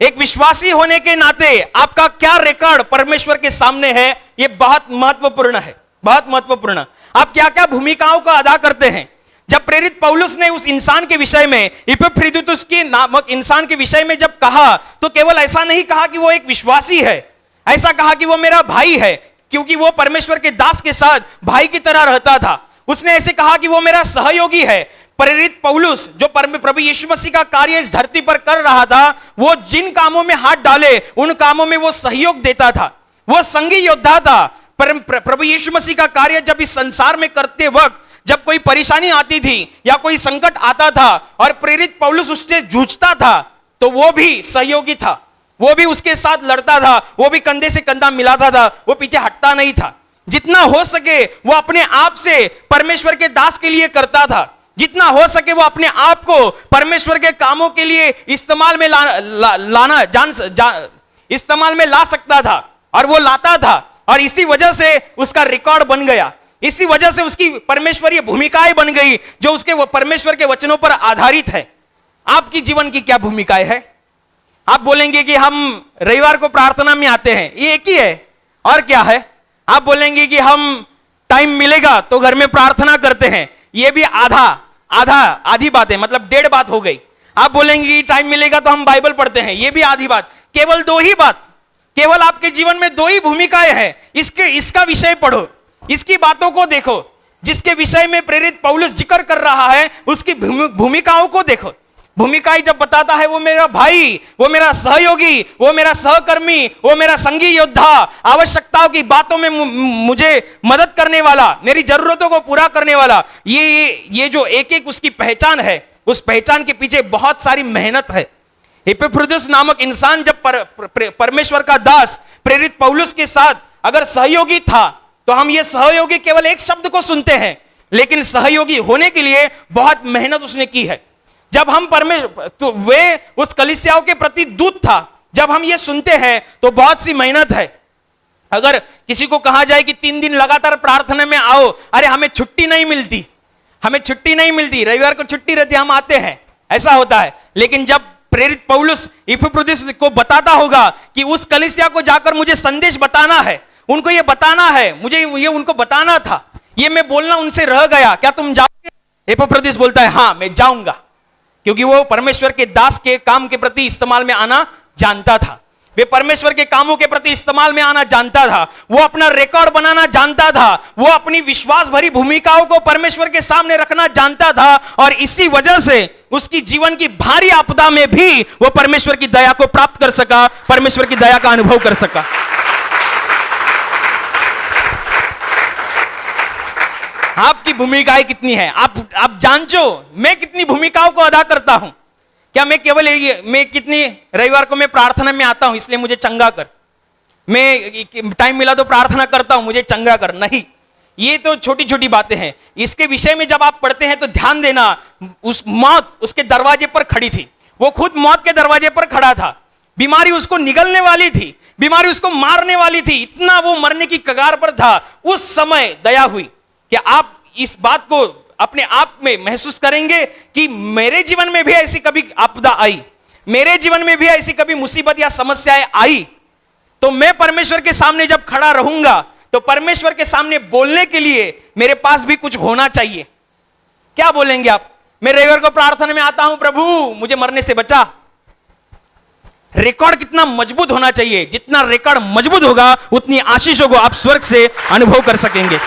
एक विश्वासी होने के नाते आपका क्या रिकॉर्ड परमेश्वर के सामने है? यह बहुत महत्वपूर्ण है, बहुत महत्वपूर्ण। आप क्या क्या भूमिकाओं को अदा करते हैं? जब प्रेरित पौलुस ने उस इंसान के विषय में, इपफ्रुदीतुस के नामक इंसान के विषय में जब कहा, तो केवल ऐसा नहीं कहा कि वो एक विश्वासी है, ऐसा कहा कि वो मेरा भाई है, क्योंकि वो परमेश्वर के दास के साथ भाई की तरह रहता था। उसने ऐसे कहा कि वो मेरा सहयोगी है। प्रेरित पौलुस जो प्रभु यीशु मसीह का कार्य इस धरती पर कर रहा था, वो जिन कामों में हाथ डाले उन कामों में वो सहयोग देता था, वो संगी योद्धा था। प्रभु यीशु मसीह का कार्य जब इस संसार में करते वक्त जब कोई परेशानी आती थी या कोई संकट आता था और प्रेरित पौलुस उससे जूझता था, तो वो भी सहयोगी था, वो भी उसके साथ लड़ता था, वो भी कंधे से कंधा मिलाता था, वो पीछे हटता नहीं था। जितना हो सके वो अपने आप से परमेश्वर के दास के लिए करता था, जितना हो सके वो अपने आप को परमेश्वर के कामों के लिए इस्तेमाल में इस्तेमाल में ला सकता था, और वो लाता था। और इसी वजह से उसका रिकॉर्ड बन गया, इसी वजह से उसकी परमेश्वरीय भूमिकाएं बन गई जो उसके परमेश्वर के वचनों पर आधारित है। आपकी जीवन की क्या भूमिकाएं है? आप बोलेंगे कि हम रविवार को प्रार्थना में आते हैं, ये एक ही है, और क्या है? आप बोलेंगे कि हम टाइम मिलेगा तो घर में प्रार्थना करते हैं, ये भी आधी बात है, मतलब 1.5 बात हो गई। आप बोलेंगे कि टाइम मिलेगा तो हम बाइबल पढ़ते हैं, ये भी आधी बात। केवल 2 ही बात, केवल आपके जीवन में 2 ही भूमिकाएं हैं। इसका विषय पढ़ो, इसकी बातों को देखो, जिसके विषय में प्रेरित पौलुस जिक्र कर रहा है उसकी भूमिकाओं को देखो। भूमिकाएं जब बताता है, वो मेरा भाई, वो मेरा सहयोगी, वो मेरा सहकर्मी, वो मेरा संगी योद्धा, आवश्यकताओं की बातों में मुझे मदद करने वाला, मेरी जरूरतों को पूरा करने वाला, ये जो एक उसकी पहचान है, उस पहचान के पीछे बहुत सारी मेहनत है। इपफ्रुदीतुस नामक इंसान जब परमेश्वर का दास प्रेरित पौलुस के साथ अगर सहयोगी था, तो हम ये सहयोगी केवल एक शब्द को सुनते हैं, लेकिन सहयोगी होने के लिए बहुत मेहनत उसने की है। जब हम परमेश्वर, तो वे उस कलीसियाओं के प्रति दूत था, जब हम ये सुनते हैं तो बहुत सी मेहनत है। अगर किसी को कहा जाए कि 3 दिन लगातार प्रार्थना में आओ, अरे हमें छुट्टी नहीं मिलती, हमें छुट्टी नहीं मिलती, रविवार को छुट्टी रहती, हम आते हैं, ऐसा होता है। लेकिन जब प्रेरित पौलुस इपफ्रुदीतुस को बताता होगा कि उस कलीसिया को जाकर मुझे संदेश बताना है, उनको ये बताना है, मुझे ये उनको बताना था, ये मैं बोलना उनसे रह गया, क्या तुम जाओगे? इपफ्रुदीतुस बोलता है हाँ मैं जाऊंगा, क्योंकि वो परमेश्वर के दास के काम के प्रति इस्तेमाल में आना जानता था, वे परमेश्वर के कामों के प्रति इस्तेमाल में आना जानता था, वो अपना रिकॉर्ड बनाना जानता था, वो अपनी विश्वास भरी भूमिकाओं को परमेश्वर के सामने रखना जानता था, और इसी वजह से उसकी जीवन की भारी आपदा में भी वो परमेश्वर की दया को प्राप्त कर सका, परमेश्वर की दया का अनुभव कर सका। आपकी भूमिकाएं कितनी है? आप जांचो, मैं कितनी भूमिकाओं को अदा करता हूं। क्या मैं केवल मैं कितनी रविवार को मैं प्रार्थना में आता हूं इसलिए मुझे चंगा कर, मैं टाइम मिला तो प्रार्थना करता हूं मुझे चंगा कर? नहीं, ये तो छोटी छोटी बातें हैं। इसके विषय में जब आप पढ़ते हैं तो ध्यान देना, उस मौत उसके दरवाजे पर खड़ी थी, वो खुद मौत के दरवाजे पर खड़ा था, बीमारी उसको निगलने वाली थी, बीमारी उसको मारने वाली थी, इतना वो मरने की कगार पर था। उस समय दया हुई। क्या आप इस बात को अपने आप में महसूस करेंगे कि मेरे जीवन में भी ऐसी कभी आपदा आई, मेरे जीवन में भी ऐसी कभी मुसीबत या समस्याएं आई तो मैं परमेश्वर के सामने जब खड़ा रहूंगा तो परमेश्वर के सामने बोलने के लिए मेरे पास भी कुछ होना चाहिए। क्या बोलेंगे आप? मैं रविवार को प्रार्थना में आता हूं, प्रभु मुझे मरने से बचा। रिकॉर्ड कितना मजबूत होना चाहिए, जितना रिकॉर्ड मजबूत होगा उतनी आशीषों को आप स्वर्ग से अनुभव कर सकेंगे।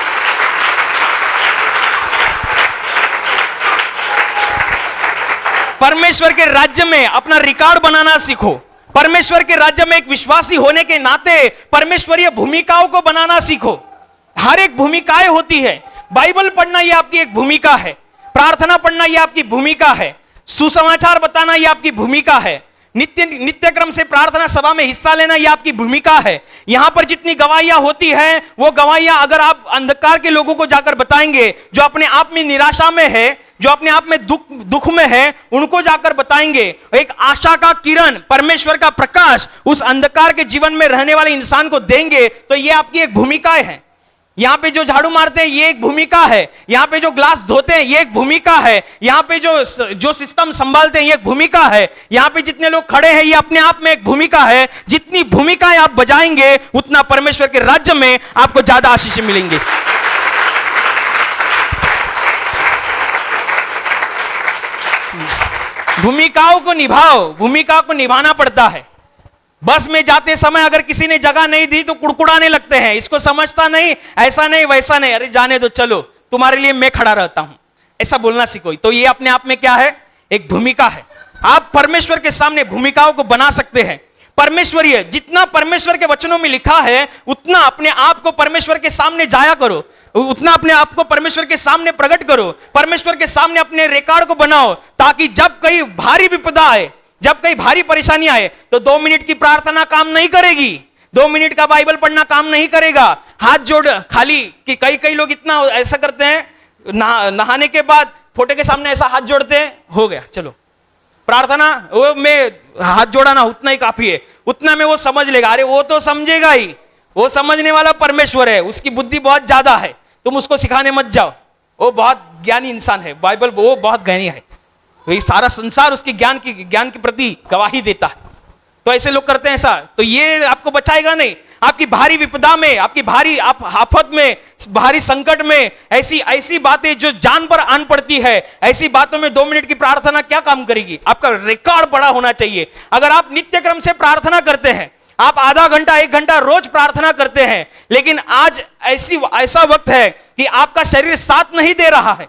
परमेश्वर के राज्य में अपना रिकॉर्ड बनाना सीखो। परमेश्वर के राज्य में एक विश्वासी होने के नाते परमेश्वरीय भूमिकाओं को बनाना सीखो। हर एक भूमिकाएं होती है। बाइबल पढ़ना यह आपकी एक भूमिका है, प्रार्थना पढ़ना यह आपकी भूमिका है, सुसमाचार बताना यह आपकी भूमिका है, नित्य क्रम से प्रार्थना सभा में हिस्सा लेना यह आपकी भूमिका है। यहां पर जितनी गवाहियां होती हैं वो गवाहियां अगर आप अंधकार के लोगों को जाकर बताएंगे, जो अपने आप में निराशा में है, जो अपने आप में दुख में है, उनको जाकर बताएंगे, एक आशा का किरण, परमेश्वर का प्रकाश उस अंधकार के जीवन में रहने वाले इंसान को देंगे, तो ये आपकी एक भूमिका है। यहां पे जो झाड़ू मारते हैं ये एक भूमिका है, यहां पे जो ग्लास धोते हैं ये एक भूमिका है, यहां पे जो सिस्टम संभालते हैं ये एक भूमिका है, यहां पे जितने लोग खड़े हैं ये अपने आप में एक भूमिका है। जितनी भूमिकाएं आप बजाएंगे उतना परमेश्वर के राज्य में आपको ज्यादा आशीष मिलेंगे। भूमिकाओं को निभाओ, भूमिका को निभाना पड़ता है। बस में जाते समय अगर किसी ने जगह नहीं दी तो कुड़कुड़ाने लगते हैं, इसको समझता नहीं, ऐसा नहीं वैसा नहीं, अरे जाने दो, चलो तुम्हारे लिए मैं खड़ा रहता हूं, ऐसा बोलना सीखो। तो ये अपने आप में क्या है? एक भूमिका है। आप परमेश्वर के सामने भूमिकाओं को बना सकते हैं। परमेश्वरीय, जितना परमेश्वर के वचनों में लिखा है उतना अपने आप को परमेश्वर के सामने जाया करो, उतना अपने आप को परमेश्वर के सामने प्रकट करो, परमेश्वर के सामने अपने रिकॉर्ड को बनाओ, ताकि जब कहीं भारी विपदा आए, जब कहीं भारी परेशानी आए तो 2 मिनट की प्रार्थना काम नहीं करेगी, 2 मिनट का बाइबल पढ़ना काम नहीं करेगा। हाथ जोड़ खाली कि कई लोग इतना ऐसा करते हैं, नहाने के बाद फोटो के सामने ऐसा हाथ जोड़ते हैं, हो गया चलो प्रार्थना, वो में हाथ जोड़ा ना उतना ही काफी है, उतना में वो समझ लेगा। अरे वो तो समझेगा ही, वो समझने वाला परमेश्वर है, उसकी बुद्धि बहुत ज्यादा है, तुम उसको सिखाने मत जाओ, वो बहुत ज्ञानी इंसान है, बाइबल वो बहुत ज्ञानी है, ये सारा संसार उसके ज्ञान के प्रति गवाही देता है। तो ऐसे लोग करते हैं ऐसा, तो ये आपको बचाएगा नहीं। आपकी भारी विपदा में, आपकी भारी आफत में, भारी संकट में ऐसी बातें जो जान पर आन पड़ती है, ऐसी बातों में 2 मिनट की प्रार्थना क्या काम करेगी? आपका रिकॉर्ड बड़ा होना चाहिए। अगर आप नित्य क्रम से प्रार्थना करते हैं, आप आधा घंटा 1 घंटा रोज प्रार्थना करते हैं, लेकिन आज ऐसा वक्त है कि आपका शरीर साथ नहीं दे रहा है,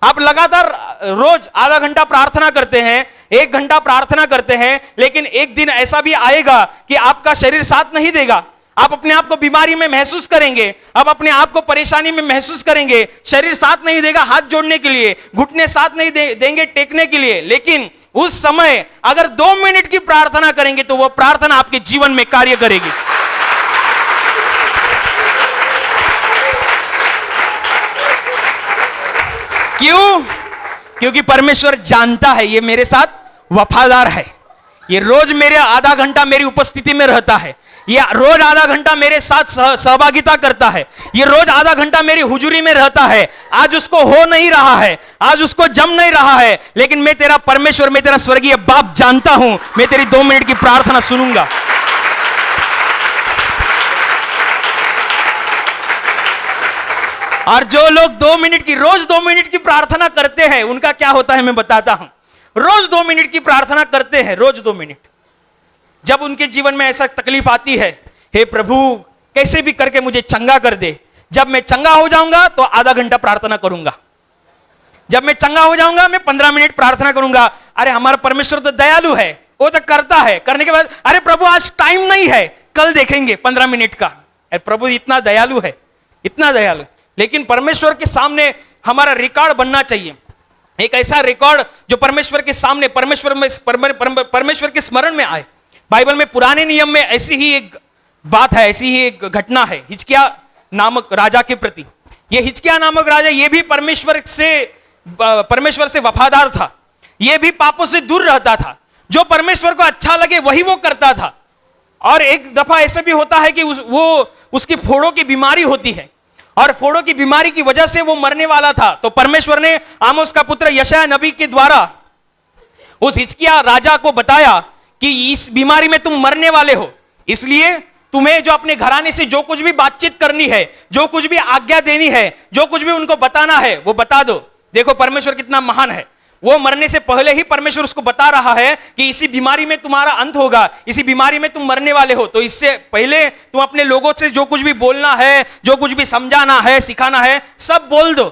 आप लगातार रोज आधा घंटा प्रार्थना करते हैं, 1 घंटा प्रार्थना करते हैं, लेकिन एक दिन ऐसा भी आएगा कि आपका शरीर साथ नहीं देगा, आप अपने आप को बीमारी में महसूस करेंगे, आप अपने आप को परेशानी में महसूस करेंगे, शरीर साथ नहीं देगा हाथ जोड़ने के लिए, घुटने साथ नहीं देंगे टेकने के लिए, लेकिन उस समय अगर 2 मिनट की प्रार्थना करेंगे तो वह प्रार्थना आपके जीवन में कार्य करेगी। क्यों? क्योंकि परमेश्वर जानता है ये मेरे साथ वफादार है, ये रोज मेरे आधा घंटा मेरी उपस्थिति में रहता है, ये रोज आधा घंटा मेरे साथ सहभागिता करता है, ये रोज आधा घंटा मेरी हुजूरी में रहता है। आज उसको हो नहीं रहा है, आज उसको जम नहीं रहा है, लेकिन मैं तेरा परमेश्वर, मैं तेरा स्वर्गीय बाप जानता हूं, मैं तेरी 2 मिनट की प्रार्थना सुनूंगा। और जो लोग 2 मिनट की, रोज 2 मिनट की प्रार्थना करते हैं, उनका क्या होता है मैं बताता हूं। रोज 2 मिनट की प्रार्थना करते हैं, रोज 2 मिनट। जब उनके जीवन में ऐसा तकलीफ आती है, हे प्रभु कैसे भी करके मुझे चंगा कर दे, जब मैं चंगा हो जाऊंगा तो आधा घंटा प्रार्थना करूंगा, जब मैं चंगा हो जाऊंगा मैं 15 मिनट प्रार्थना करूंगा। अरे हमारा परमेश्वर तो दयालु है, वो तो करता है, करने के बाद अरे प्रभु आज टाइम नहीं है, कल देखेंगे 15 मिनट का। अरे प्रभु इतना दयालु है, इतना दयालु। लेकिन परमेश्वर के सामने हमारा रिकॉर्ड बनना चाहिए, एक ऐसा रिकॉर्ड जो परमेश्वर के सामने, परमेश्वर के स्मरण में आए। बाइबल में पुराने नियम में ऐसी ही एक बात है, ऐसी ही एक घटना है हिजकिय्याह नामक राजा के प्रति। ये हिजकिय्याह नामक राजा, ये भी परमेश्वर से वफादार था, ये भी पापों से दूर रहता था, जो परमेश्वर को अच्छा लगे वही वो करता था। और एक दफा ऐसे भी होता है कि उसकी फोड़ों की बीमारी होती है, और फोड़ों की बीमारी की वजह से वो मरने वाला था। तो परमेश्वर ने आमोस का पुत्र यशायाह नबी के द्वारा उस हिजकिय्याह राजा को बताया कि इस बीमारी में तुम मरने वाले हो, इसलिए तुम्हें जो अपने घराने से जो कुछ भी बातचीत करनी है, जो कुछ भी आज्ञा देनी है, जो कुछ भी उनको बताना है, वो बता दो। देखो परमेश्वर कितना महान है, वो मरने से पहले ही परमेश्वर उसको बता रहा है कि इसी बीमारी में तुम्हारा अंत होगा, इसी बीमारी में तुम मरने वाले हो। तो इससे पहले तुम अपने लोगों से जो कुछ भी बोलना है, जो कुछ भी समझाना है, सिखाना है, सब बोल दो।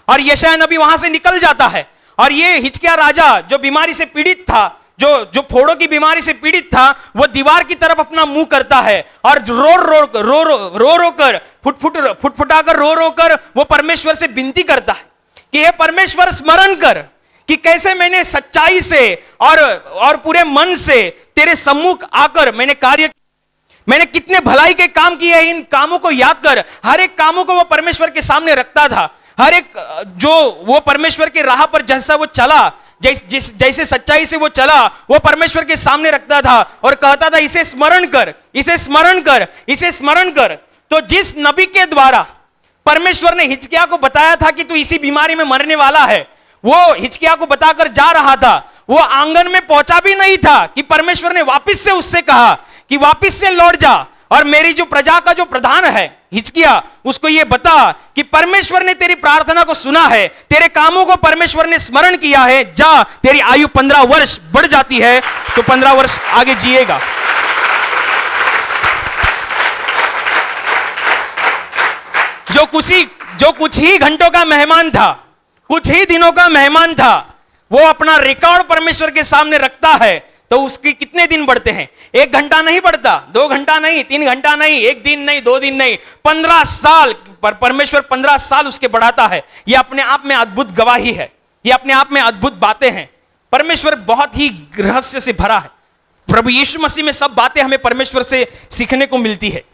और यशायाह नबी वहां से निकल जाता है, और ये हिजकिय्याह राजा जो बीमारी से पीड़ित था, जो फोड़ों की बीमारी से पीड़ित था, वो दीवार की तरफ अपना मुंह करता है और रो कर फुटफुटाकर रो कर वो परमेश्वर से विनती करता है कि हे परमेश्वर, स्मरण कर कि कैसे मैंने सच्चाई से और पूरे मन से तेरे सम्मुख आकर मैंने कितने भलाई के काम किए। इन कामों को याद कर, हर एक कामों को वो परमेश्वर के सामने रखता था। हर एक जो वो परमेश्वर के राह पर जैसा वो चला, जैसे सच्चाई से वो चला, वो परमेश्वर के सामने रखता था और कहता था इसे स्मरण कर, इसे स्मरण कर, इसे स्मरण कर। तो जिस नबी के द्वारा परमेश्वर ने हिजकिय्याह को बताया था कि तू इसी बीमारी में मरने वाला है, वो हिजकिय्याह को बताकर जा रहा था। वो आंगन में पहुंचा भी नहीं था कि परमेश्वर ने वापस से उससे कहा कि वापस से लौट जा और मेरी जो प्रजा का जो प्रधान है हिजकिय्याह, उसको ये बता कि परमेश्वर ने तेरी प्रार्थना को सुना है, तेरे कामों को परमेश्वर ने स्मरण किया है। जा, तेरी आयु 15 वर्ष बढ़ जाती है तो 15 वर्ष आगे जिएगा। जो कुछ ही घंटों का मेहमान था, कुछ ही दिनों का मेहमान था, वो अपना रिकॉर्ड परमेश्वर के सामने रखता है तो उसके कितने दिन बढ़ते हैं? 1 घंटा नहीं बढ़ता, 2 घंटा नहीं, 3 घंटा नहीं, 1 दिन नहीं, 2 दिन नहीं, 15 साल पर परमेश्वर 15 साल उसके बढ़ाता है। यह अपने आप में अद्भुत गवाही है, यह अपने आप में अद्भुत बातें हैं। परमेश्वर बहुत ही रहस्य से भरा है। प्रभु यीशु मसीह में सब बातें हमें परमेश्वर से सीखने को मिलती है।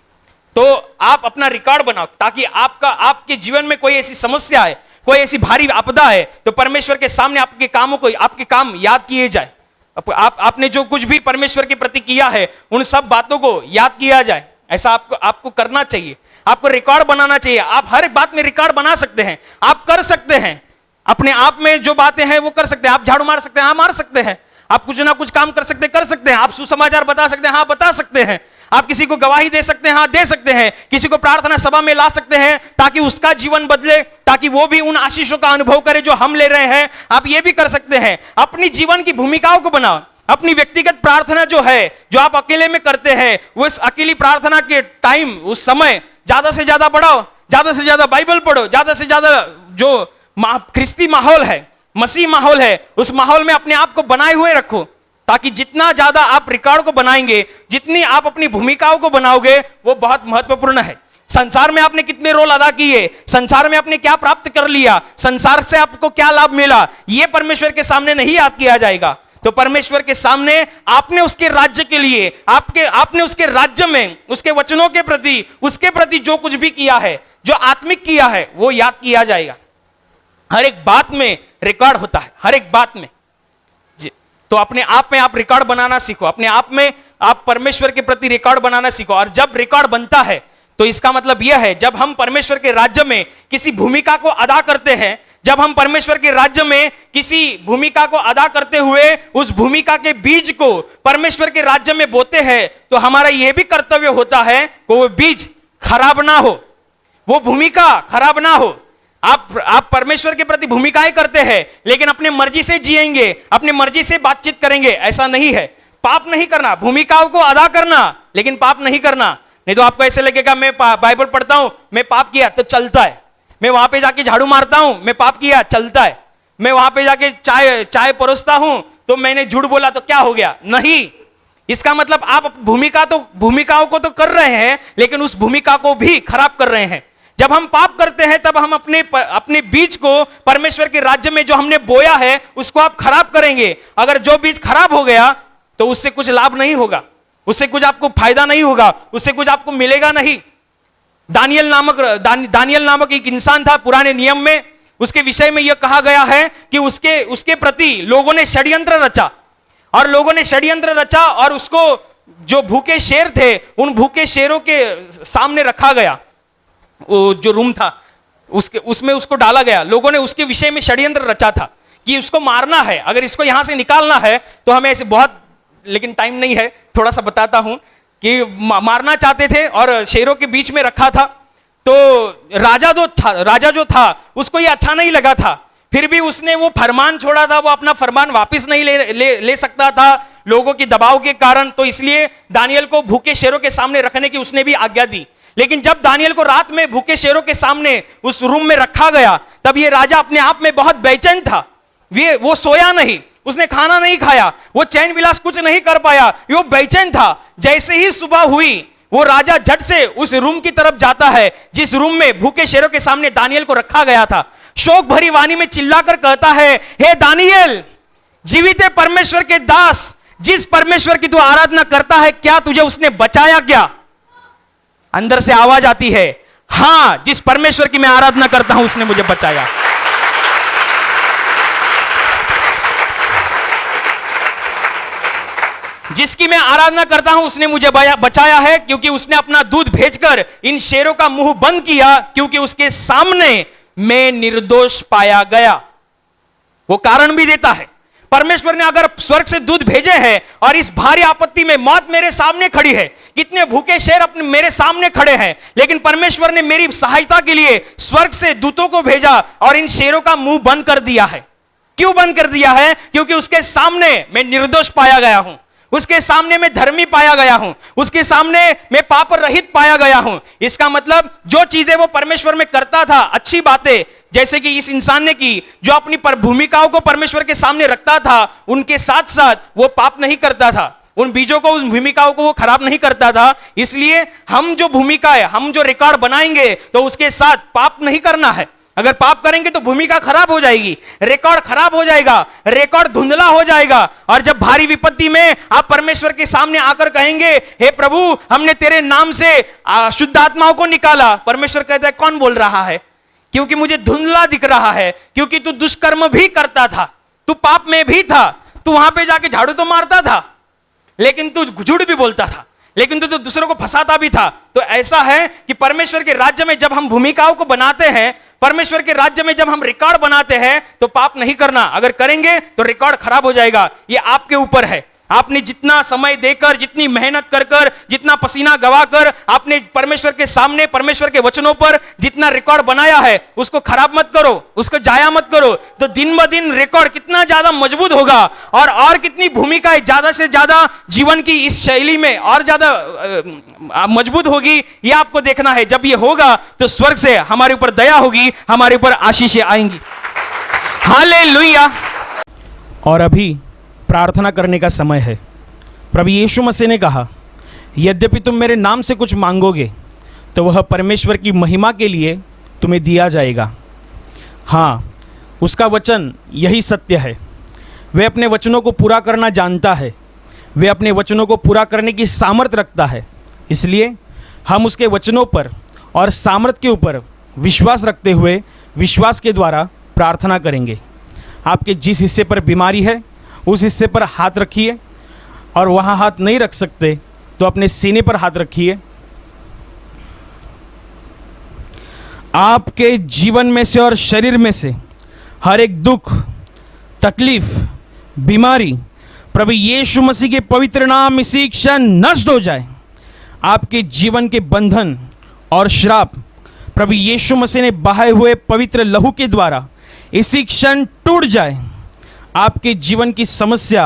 तो आप अपना रिकॉर्ड बनाओ ताकि आपके जीवन में कोई ऐसी समस्या है, कोई ऐसी भारी आपदा है, तो परमेश्वर के सामने आपके काम याद किए जाए। आपने जो कुछ भी परमेश्वर के प्रति किया है, उन सब बातों को याद किया जाए। ऐसा आपको करना चाहिए, आपको रिकॉर्ड बनाना चाहिए। आप हर एक बात में रिकॉर्ड बना सकते हैं, आप कर सकते हैं। अपने आप में जो बातें हैं वो कर सकते हैं। आप झाड़ू मार सकते हैं, हाँ मार सकते हैं। आप कुछ ना कुछ काम कर सकते हैं। आप सुसमाचार बता सकते हैं, हाँ बता सकते हैं। आप किसी को गवाही दे सकते हैं, हाँ दे सकते हैं। किसी को प्रार्थना सभा में ला सकते हैं ताकि उसका जीवन बदले, ताकि वो भी उन आशीषों का अनुभव करे जो हम ले रहे हैं। आप ये भी कर सकते हैं। अपनी जीवन की भूमिकाओं को बनाओ। अपनी व्यक्तिगत प्रार्थना जो है, जो आप अकेले में करते हैं, वो इस अकेली प्रार्थना के टाइम, उस समय ज्यादा से ज्यादा बढ़ाओ, ज्यादा से ज्यादा बाइबल पढ़ो, ज्यादा से ज्यादा जो ख्रिस्ती माहौल है, मसीह माहौल है, उस माहौल में अपने आप को बनाए हुए रखो, ताकि जितना ज्यादा आप रिकॉर्ड को बनाएंगे, जितनी आप अपनी भूमिकाओं को बनाओगे, वो बहुत महत्वपूर्ण है। संसार में आपने कितने रोल अदा किए, संसार में आपने क्या प्राप्त कर लिया, संसार से आपको क्या लाभ मिला, यह परमेश्वर के सामने नहीं याद किया जाएगा। तो परमेश्वर के सामने आपने उसके राज्य के लिए, आपने उसके राज्य में, उसके वचनों के प्रति, उसके प्रति जो कुछ भी किया है, जो आत्मिक किया है, वो याद किया जाएगा। हर एक बात में रिकॉर्ड होता है, हर एक बात में। तो अपने आप में आप रिकॉर्ड बनाना सीखो, अपने आप में आप परमेश्वर के प्रति रिकॉर्ड बनाना सीखो। और जब रिकॉर्ड बनता है तो इसका मतलब यह है, जब हम परमेश्वर के राज्य में किसी भूमिका को अदा करते हैं, जब हम परमेश्वर के राज्य में किसी भूमिका को अदा करते हुए उस भूमिका के बीज को परमेश्वर के राज्य में बोते हैं, तो हमारा यह भी कर्तव्य होता है कि वो बीज खराब ना हो, वो भूमिका खराब ना हो। आप परमेश्वर के प्रति भूमिकाएं करते हैं, लेकिन अपने मर्जी से जिएंगे, अपने मर्जी से बातचीत करेंगे, ऐसा नहीं है। पाप नहीं करना, भूमिकाओं को अदा करना, लेकिन पाप नहीं करना। नहीं तो आपको ऐसे लगेगा मैं बाइबल पढ़ता हूं, मैं पाप किया तो चलता है। मैं वहां पे जाके झाड़ू मारता हूं, मैं पाप किया, चलता है। मैं वहां पे जाके चाय परोसता हूं तो मैंने झूठ बोला तो क्या हो गया? नहीं। इसका मतलब आप भूमिकाओं को तो कर रहे हैं, लेकिन उस भूमिका को भी खराब कर रहे हैं। जब हम पाप करते हैं तब हम अपने बीज को परमेश्वर के राज्य में जो हमने बोया है उसको आप खराब करेंगे। अगर जो बीज खराब हो गया तो उससे कुछ लाभ नहीं होगा, उससे कुछ आपको फायदा नहीं होगा, उससे कुछ आपको मिलेगा नहीं। दानियल नामक एक इंसान था पुराने नियम में, उसके विषय में यह कहा गया है कि उसके प्रति लोगों ने षड्यंत्र रचा, और लोगों ने षड्यंत्र रचा और उसको जो भूखे शेर थे, उन भूखे शेरों के सामने रखा गया। वो जो रूम था उसमें उसको डाला गया। लोगों ने उसके विषय में षड्यंत्र रचा था कि उसको मारना है, अगर इसको यहां से निकालना है तो हमें ऐसे बहुत लेकिन टाइम नहीं है, थोड़ा सा बताता हूं कि मारना चाहते थे और शेरों के बीच में रखा था। तो राजा जो था उसको ये अच्छा नहीं लगा था, फिर भी उसने वो फरमान छोड़ा था, वो अपना फरमान वापस नहीं ले सकता था लोगों की दबाव के कारण। तो इसलिए दानियल को भूखे शेरों के सामने रखने की उसने भी आज्ञा दी। लेकिन जब दानियल को रात में भूखे शेरों के सामने उस रूम में रखा गया, तब ये राजा अपने आप में बहुत बेचैन था। वो सोया नहीं, उसने खाना नहीं खाया, वो चैन विलास कुछ नहीं कर पाया, वो बेचैन था। जैसे ही सुबह हुई, वो राजा झट से उस रूम की तरफ जाता है जिस रूम में भूखे शेरों के सामने दानियल को रखा गया था। शोक भरी वाणी में चिल्लाकर कहता है, हे दानियल, जीवित परमेश्वर के दास, जिस परमेश्वर की तू आराधना करता है, क्या तुझे उसने बचाया क्या? अंदर से आवाज आती है, हां, जिस परमेश्वर की मैं आराधना करता हूं उसने मुझे बचाया। जिसकी मैं आराधना करता हूं उसने मुझे बचाया है, क्योंकि उसने अपना दूध भेजकर इन शेरों का मुंह बंद किया, क्योंकि उसके सामने मैं निर्दोष पाया गया। वो कारण भी देता है, परमेश्वर ने अगर स्वर्ग से दूध भेजे हैं और इस भारी आपत्ति में मौत मेरे सामने खड़ी है, कितने भूखे शेर अपने मेरे सामने खड़े हैं, लेकिन परमेश्वर ने मेरी सहायता के लिए स्वर्ग से दूतों को भेजा और इन शेरों का मुंह बंद कर दिया है। क्यों बंद कर दिया है? क्योंकि उसके सामने मैं निर्दोष पाया गया हूं, उसके सामने मैं धर्मी पाया गया हूं, उसके सामने मैं पाप रहित पाया गया हूं। इसका मतलब जो चीजें वो परमेश्वर में करता था, अच्छी बातें, जैसे कि इस इंसान ने की, जो अपनी भूमिकाओं को परमेश्वर के सामने रखता था, उनके साथ साथ वो पाप नहीं करता था, उन बीजों को, उस भूमिकाओं को वो खराब नहीं करता था। इसलिए हम जो भूमिका है, हम जो रिकॉर्ड बनाएंगे, तो उसके साथ पाप नहीं करना है। अगर पाप करेंगे तो भूमिका खराब हो जाएगी, रिकॉर्ड खराब हो जाएगा, रिकॉर्ड धुंधला हो जाएगा। और जब भारी विपत्ति में आप परमेश्वर के सामने आकर कहेंगे, हे प्रभु, हमने तेरे नाम से शुद्ध आत्माओं को निकाला, परमेश्वर कहता है, कौन बोल रहा है? क्योंकि मुझे धुंधला दिख रहा है, क्योंकि तू दुष्कर्म भी करता था, तू पाप में भी था, तू वहां पे जाके झाड़ू तो मारता था, लेकिन तू झूठ भी बोलता था, लेकिन तू दूसरों को फंसाता भी था। तो ऐसा है कि परमेश्वर के राज्य में जब हम भूमिकाओं को बनाते हैं, परमेश्वर के राज्य में जब हम रिकॉर्ड बनाते हैं, तो पाप नहीं करना। अगर करेंगे तो रिकॉर्ड खराब हो जाएगा। ये आपके ऊपर है। आपने जितना समय देकर, जितनी मेहनत कर कर, जितना पसीना गवाकर आपने परमेश्वर के सामने, परमेश्वर के वचनों पर जितना रिकॉर्ड बनाया है, उसको खराब मत करो, उसको जाया मत करो। तो दिन ब दिन रिकॉर्ड कितना ज्यादा मजबूत होगा और कितनी भूमिकाएं ज्यादा से ज्यादा जीवन की इस शैली में और ज्यादा मजबूत होगी, ये आपको देखना है। जब ये होगा तो स्वर्ग से हमारे ऊपर दया होगी, हमारे ऊपर आशीषें आएंगी। हालेलुया। और अभी प्रार्थना करने का समय है। प्रभु यीशु मसीह ने कहा, यद्यपि तुम मेरे नाम से कुछ मांगोगे तो वह परमेश्वर की महिमा के लिए तुम्हें दिया जाएगा। हाँ, उसका वचन यही सत्य है। वह अपने वचनों को पूरा करना जानता है, वह अपने वचनों को पूरा करने की सामर्थ रखता है। इसलिए हम उसके वचनों पर और सामर्थ के ऊपर विश्वास रखते हुए विश्वास के द्वारा प्रार्थना करेंगे। आपके जिस हिस्से पर बीमारी है उस हिस्से पर हाथ रखिए, और वहाँ हाथ नहीं रख सकते तो अपने सीने पर हाथ रखिए। आपके जीवन में से और शरीर में से हर एक दुख, तकलीफ, बीमारी प्रभु यीशु मसीह के पवित्र नाम इसी क्षण नष्ट हो जाए। आपके जीवन के बंधन और श्राप प्रभु यीशु मसीह ने बहाए हुए पवित्र लहू के द्वारा इसी क्षण टूट जाए। आपके जीवन की समस्या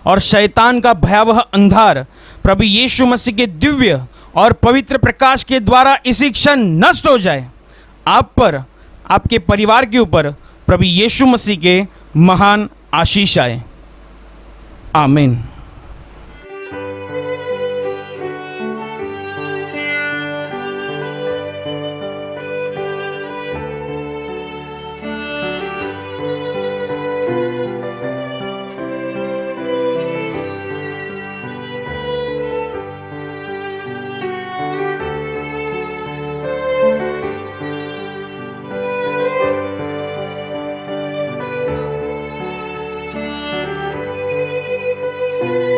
और शैतान का भयावह अंधार प्रभु यीशु मसीह के दिव्य और पवित्र प्रकाश के द्वारा इसी क्षण नष्ट हो जाए। आप पर, आपके परिवार के ऊपर प्रभु यीशु मसीह के महान आशीष आए। आमीन। Thank you.